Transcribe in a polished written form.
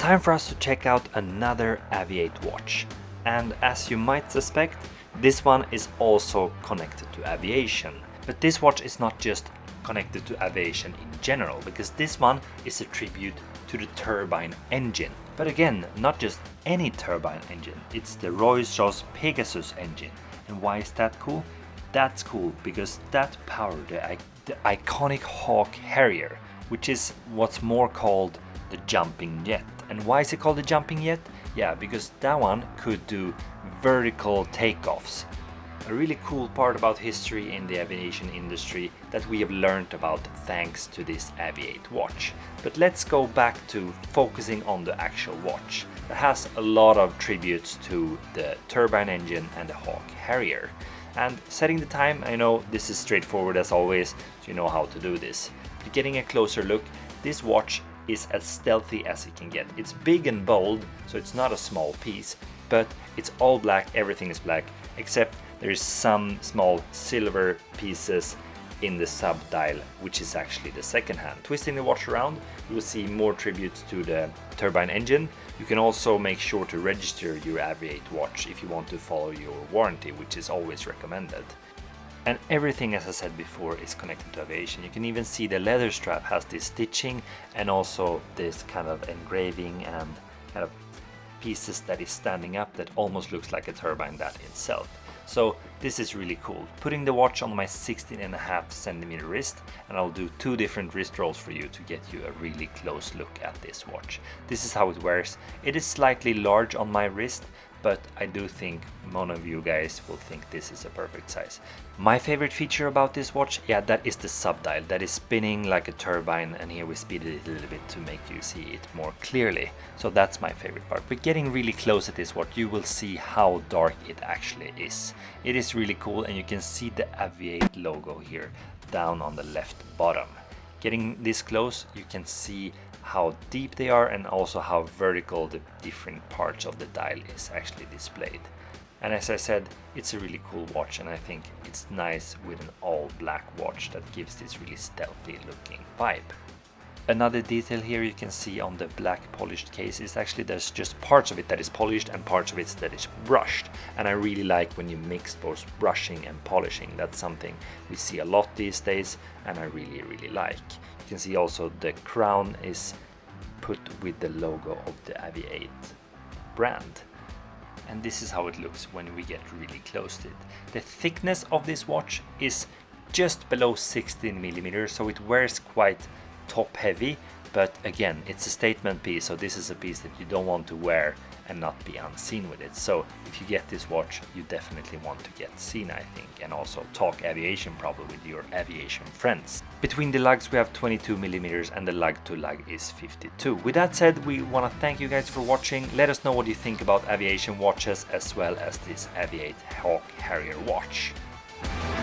Time for us to check out another Avi-8 watch. And as you might suspect, this one is also connected to aviation. But this watch is not just connected to aviation in general, because this one is a tribute to the Turbine engine. But again, not just any Turbine engine, it's the Rolls-Royce Pegasus engine. And why is that cool? That's cool because that powered the iconic Hawk Harrier, which is what's more called the jumping jet. And why is it called the jumping jet? Yeah, because that one could do vertical takeoffs. A really cool part about history in the aviation industry that we have learned about thanks to this Avi-8 watch. But let's go back to focusing on the actual watch. It has a lot of tributes to the Turbine engine and the Hawk Harrier. And setting the time, I know this is straightforward as always, so you know how to do this. But getting a closer look, this watch is as stealthy as it can get. It's big and bold, so it's not a small piece, but it's all black, everything is black, except there is some small silver pieces in the sub-dial, which is actually the second hand. Twisting the watch around, you will see more tributes to the Turbine engine. You can also make sure to register your Avi-8 watch if you want to follow your warranty, which is always recommended. And everything, as I said before, is connected to aviation. You can even see the leather strap has this stitching and also this kind of engraving and kind of pieces that is standing up that almost looks like a turbine that itself. So this is really cool. Putting the watch on my 16.5 centimeter wrist, and I'll do 2 different wrist rolls for you to get you a really close look at this watch. This is how it wears. It is slightly large on my wrist, but I do think one of you guys will think this is a perfect size. My favorite feature about this watch, yeah, that is the sub-dial that is spinning like a turbine, and here we speeded it a little bit to make you see it more clearly. So that's my favorite part. But getting really close at this watch, you will see how dark it actually is. It is really cool, and you can see the Avi-8 logo here down on the left bottom. Getting this close, you can see how deep they are and also how vertical the different parts of the dial is actually displayed. And as I said, it's a really cool watch, and I think it's nice with an all black watch that gives this really stealthy looking vibe. Another detail here you can see on the black polished case is actually there's just parts of it that is polished and parts of it that is brushed. And I really like when you mix both brushing and polishing. That's something we see a lot these days, and I really like. You can see also the crown is put with the logo of the Avi-8 brand. And this is how it looks when we get really close to it. The thickness of this watch is just below 16 millimeters, so it wears quite top heavy, but again, it's a statement piece, so this is a piece that you don't want to wear and not be unseen with it. So if you get this watch, you definitely want to get seen, I think, and also talk aviation probably with your aviation friends. Between the lugs we have 22 millimeters and the lug to lug is 52. With that said, we want to thank you guys for watching. Let us know what you think about aviation watches as well as this Avi-8 Hawk Harrier watch.